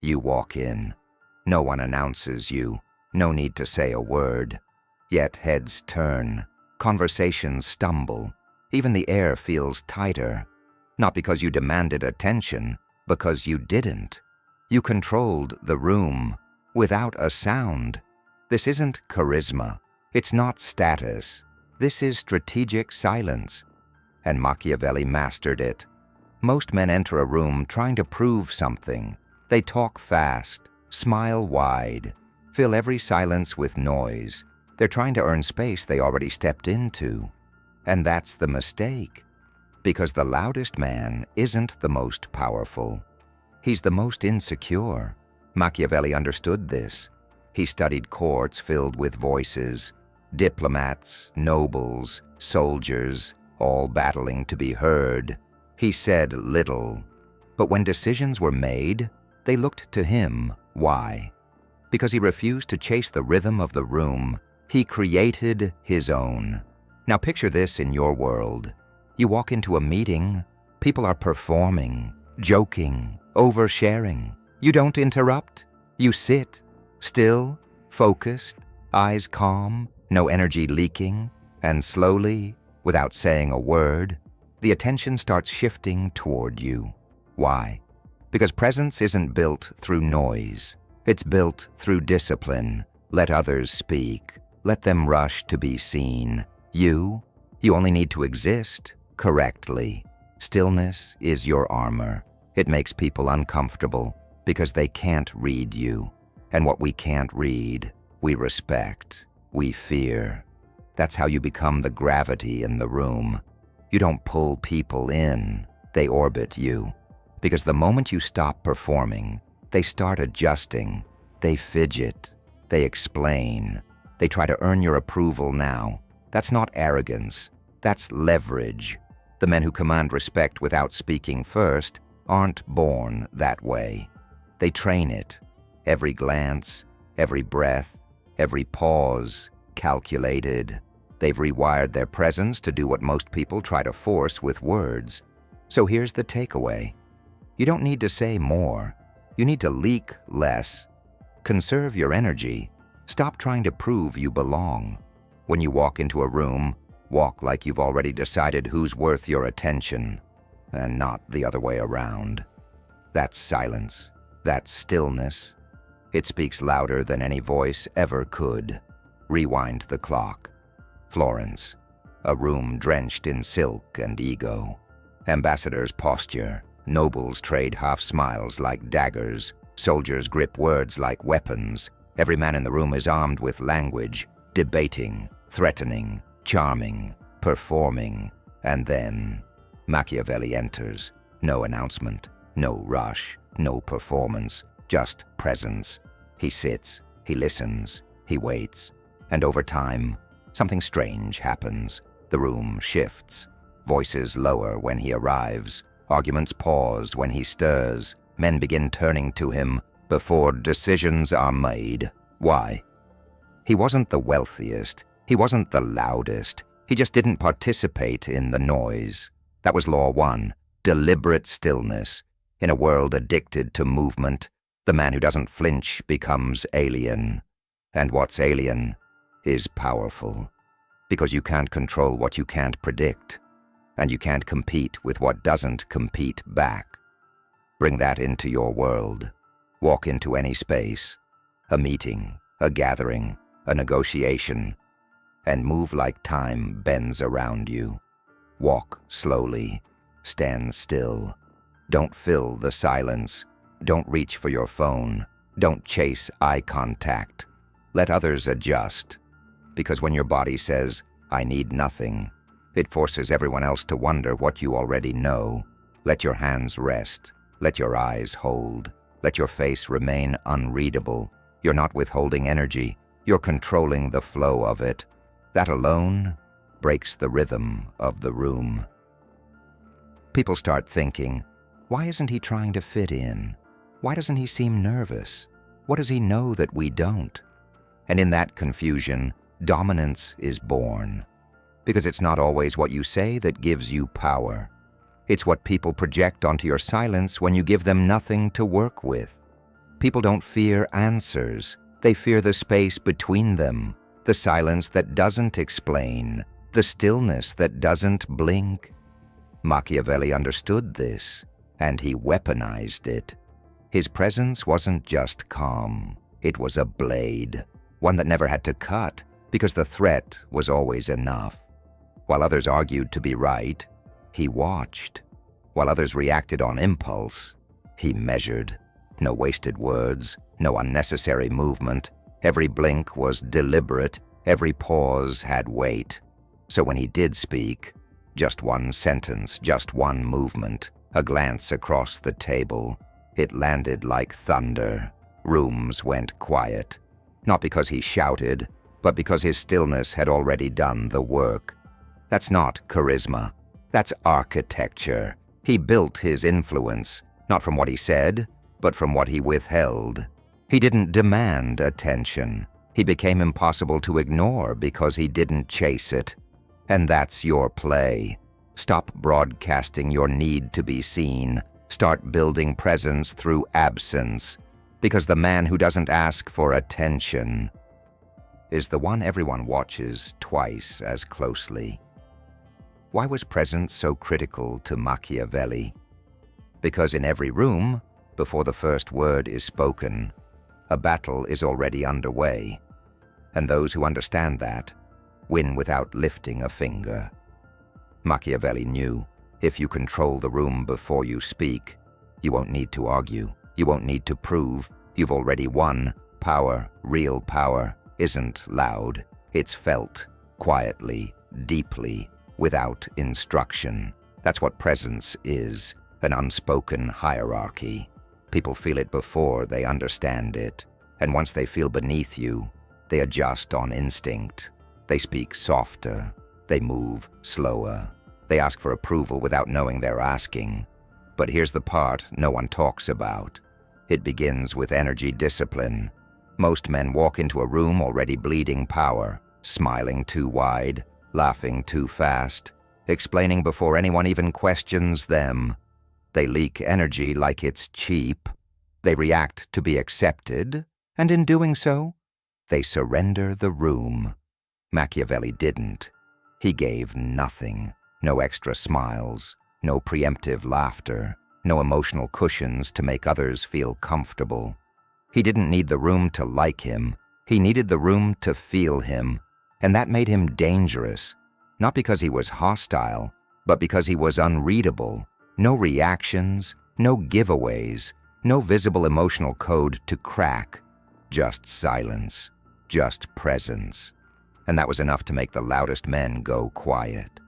You walk in. No one announces you. No need to say a word. Yet heads turn. Conversations stumble. Even the air feels tighter. Not because you demanded attention, because you didn't. You controlled the room without a sound. This isn't charisma. It's not status. This is strategic silence. And Machiavelli mastered it. Most men enter a room trying to prove something. They talk fast, smile wide, fill every silence with noise. They're trying to earn space they already stepped into. And that's the mistake. Because the loudest man isn't the most powerful. He's the most insecure. Machiavelli understood this. He studied courts filled with voices, diplomats, nobles, soldiers, all battling to be heard. He said little, but when decisions were made, they looked to him. Why? Because he refused to chase the rhythm of the room. He created his own. Now picture this in your world. You walk into a meeting, people are performing, joking, oversharing. You don't interrupt. You sit, still, focused, eyes calm, no energy leaking, and slowly, without saying a word, the attention starts shifting toward you. Why? Because presence isn't built through noise. It's built through discipline. Let others speak. Let them rush to be seen. You only need to exist correctly. Stillness is your armor. It makes people uncomfortable because they can't read you. And what we can't read, we respect, we fear. That's how you become the gravity in the room. You don't pull people in, they orbit you. Because the moment you stop performing, they start adjusting, they fidget, they explain, they try to earn your approval now. That's not arrogance, that's leverage. The men who command respect without speaking first aren't born that way. They train it. Every glance, every breath, every pause, calculated. They've rewired their presence to do what most people try to force with words. So here's the takeaway. You don't need to say more. You need to leak less. Conserve your energy. Stop trying to prove you belong. When you walk into a room, walk like you've already decided who's worth your attention, and not the other way around. That's silence. That's stillness. It speaks louder than any voice ever could. Rewind the clock. Florence, a room drenched in silk and ego. Ambassadors posture. Nobles trade half-smiles like daggers. Soldiers grip words like weapons. Every man in the room is armed with language, debating, threatening, charming, performing. And then Machiavelli enters. No announcement, no rush, no performance, just presence. He sits, he listens, he waits. And over time, something strange happens. The room shifts. Voices lower when he arrives. Arguments pause when he stirs. Men begin turning to him before decisions are made. Why? He wasn't the wealthiest. He wasn't the loudest. He just didn't participate in the noise. That was law one, deliberate stillness. In a world addicted to movement, the man who doesn't flinch becomes alien. And what's alien is powerful. Because you can't control what you can't predict. And you can't compete with what doesn't compete back. Bring that into your world. Walk into any space, a meeting, a gathering, a negotiation, and move like time bends around you. Walk slowly, stand still. Don't fill the silence. Don't reach for your phone. Don't chase eye contact. Let others adjust. Because when your body says, "I need nothing," it forces everyone else to wonder what you already know. Let your hands rest. Let your eyes hold. Let your face remain unreadable. You're not withholding energy. You're controlling the flow of it. That alone breaks the rhythm of the room. People start thinking, why isn't he trying to fit in? Why doesn't he seem nervous? What does he know that we don't? And in that confusion, dominance is born. Because it's not always what you say that gives you power. It's what people project onto your silence when you give them nothing to work with. People don't fear answers. They fear the space between them, the silence that doesn't explain, the stillness that doesn't blink. Machiavelli understood this, and he weaponized it. His presence wasn't just calm. It was a blade, one that never had to cut, because the threat was always enough. While others argued to be right, he watched. While others reacted on impulse, he measured. No wasted words, no unnecessary movement. Every blink was deliberate, every pause had weight. So when he did speak, just one sentence, just one movement, a glance across the table, it landed like thunder. Rooms went quiet. Not because he shouted, but because his stillness had already done the work. That's not charisma. That's architecture. He built his influence, not from what he said, but from what he withheld. He didn't demand attention. He became impossible to ignore because he didn't chase it. And that's your play. Stop broadcasting your need to be seen. Start building presence through absence. Because the man who doesn't ask for attention is the one everyone watches twice as closely. Why was presence so critical to Machiavelli? Because in every room, before the first word is spoken, a battle is already underway. And those who understand that win without lifting a finger. Machiavelli knew, if you control the room before you speak, you won't need to argue, you won't need to prove, you've already won. Power, real power, isn't loud. It's felt, quietly, deeply, without instruction. That's what presence is, an unspoken hierarchy. People feel it before they understand it, and once they feel beneath you, they adjust on instinct. They speak softer, they move slower, they ask for approval without knowing they're asking. But here's the part no one talks about. It begins with energy discipline. Most men walk into a room already bleeding power, smiling too wide, laughing too fast, explaining before anyone even questions them. They leak energy like it's cheap. They react to be accepted, and in doing so, they surrender the room. Machiavelli didn't. He gave nothing. No extra smiles, no preemptive laughter, no emotional cushions to make others feel comfortable. He didn't need the room to like him. He needed the room to feel him, and that made him dangerous, not because he was hostile, but because he was unreadable. No reactions, no giveaways, no visible emotional code to crack, just silence, just presence. And that was enough to make the loudest men go quiet.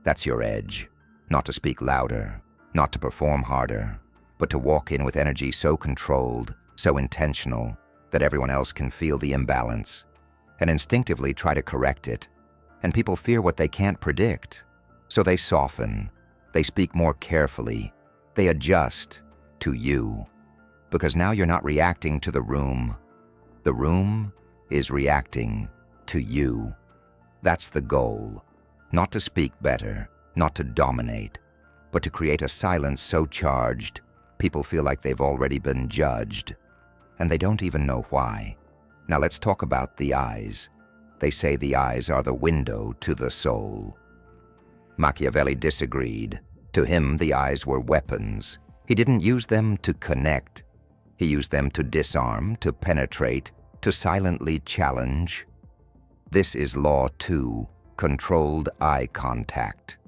That's your edge, not to speak louder, not to perform harder, but to walk in with energy so controlled, so intentional, that everyone else can feel the imbalance and instinctively try to correct it. And people fear what they can't predict, so they soften, they speak more carefully, they adjust to you. Because now you're not reacting to the room. The room is reacting to you. That's the goal. Not to speak better, not to dominate, but to create a silence so charged, people feel like they've already been judged, and they don't even know why. Now let's talk about the eyes. They say the eyes are the window to the soul. Machiavelli disagreed. To him, the eyes were weapons. He didn't use them to connect. He used them to disarm, to penetrate, to silently challenge. This is law 2, controlled eye contact.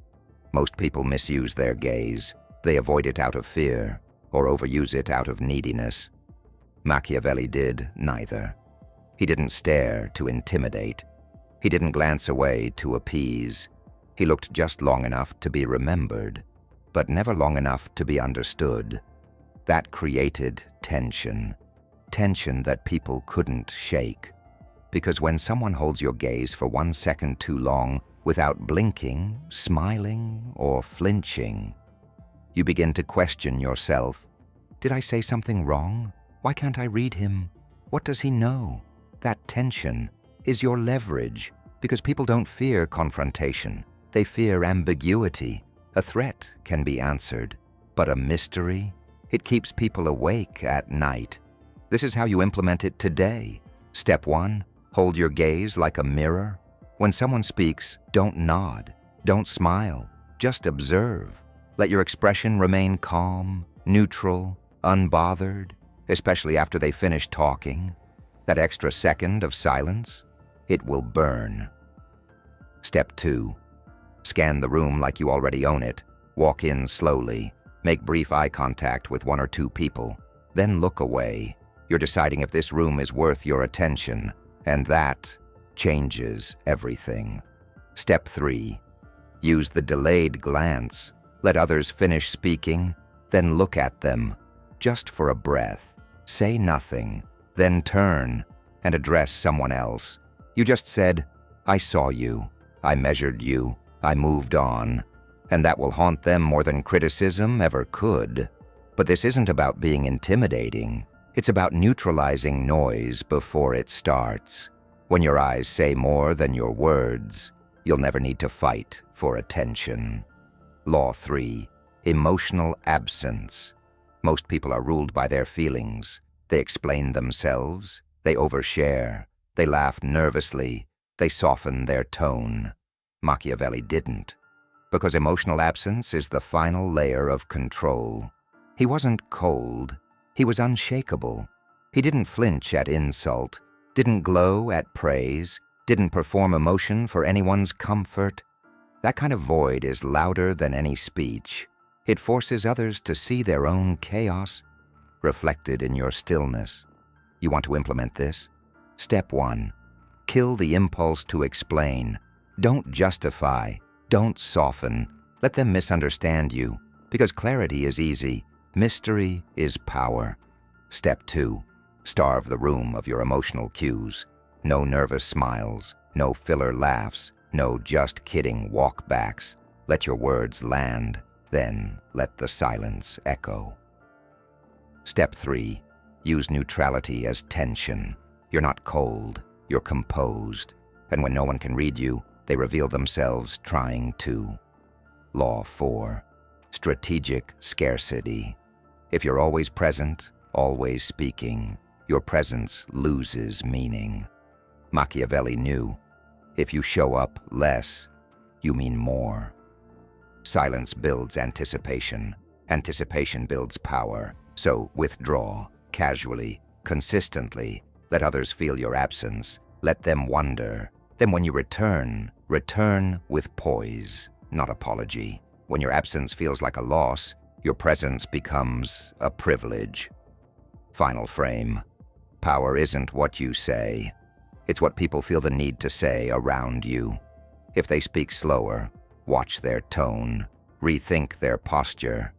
Most people misuse their gaze. They avoid it out of fear, or overuse it out of neediness. Machiavelli did neither. He didn't stare to intimidate. He didn't glance away to appease. He looked just long enough to be remembered, but never long enough to be understood. That created tension. Tension that people couldn't shake. Because when someone holds your gaze for 1 second too long without blinking, smiling, or flinching, you begin to question yourself. Did I say something wrong? Why can't I read him? What does he know? That tension is your leverage, because people don't fear confrontation. They fear ambiguity. A threat can be answered, but a mystery, it keeps people awake at night. This is how you implement it today. Step 1, hold your gaze like a mirror. When someone speaks, don't nod, don't smile, just observe. Let your expression remain calm, neutral, unbothered, especially after they finish talking. That extra second of silence, it will burn. Step 2, scan the room like you already own it. Walk in slowly, make brief eye contact with 1 or 2 people, then look away. You're deciding if this room is worth your attention, and that changes everything. Step 3, use the delayed glance. Let others finish speaking, then look at them, just for a breath. Say nothing, then turn and address someone else. You just said, "I saw you, I measured you, I moved on," and that will haunt them more than criticism ever could. But this isn't about being intimidating. It's about neutralizing noise before it starts. When your eyes say more than your words, you'll never need to fight for attention. Law 3, emotional absence. Most people are ruled by their feelings. They explain themselves, they overshare, they laugh nervously, they soften their tone. Machiavelli didn't, because emotional absence is the final layer of control. He wasn't cold, he was unshakable. He didn't flinch at insult, didn't glow at praise, didn't perform emotion for anyone's comfort. That kind of void is louder than any speech. It forces others to see their own chaos reflected in your stillness. You want to implement this? Step 1, kill the impulse to explain. Don't justify, don't soften. Let them misunderstand you, because clarity is easy, mystery is power. Step 2, starve the room of your emotional cues. No nervous smiles, no filler laughs, no just kidding walkbacks. Let your words land, then let the silence echo. Step 3, use neutrality as tension. You're not cold, you're composed, and when no one can read you, they reveal themselves trying to. Law 4, strategic scarcity. If you're always present, always speaking, your presence loses meaning. Machiavelli knew, if you show up less, you mean more. Silence builds anticipation. Anticipation builds power. So withdraw, casually, consistently. Let others feel your absence. Let them wonder. Then when you return, return with poise, not apology. When your absence feels like a loss, your presence becomes a privilege. Final frame. Power isn't what you say. It's what people feel the need to say around you. If they speak slower, watch their tone, rethink their posture.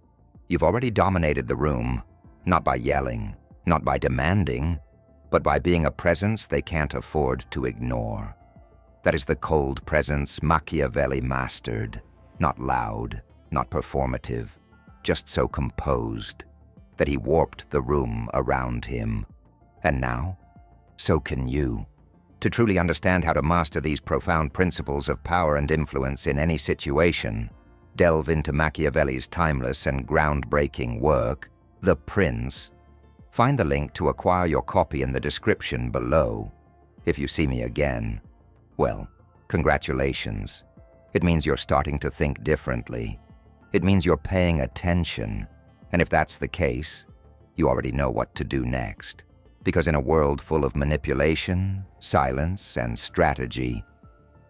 You've already dominated the room, not by yelling, not by demanding, but by being a presence they can't afford to ignore. That is the cold presence Machiavelli mastered. Not loud, not performative, just so composed that he warped the room around him. And now, so can you. To truly understand how to master these profound principles of power and influence in any situation, delve into Machiavelli's timeless and groundbreaking work, The Prince. Find the link to acquire your copy in the description below. If you see me again, well, congratulations. It means you're starting to think differently. It means you're paying attention. And if that's the case, you already know what to do next. Because in a world full of manipulation, silence, and strategy,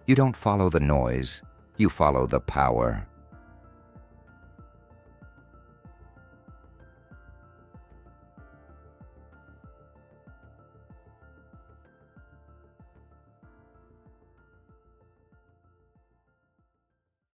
you don't follow the noise, you follow the power.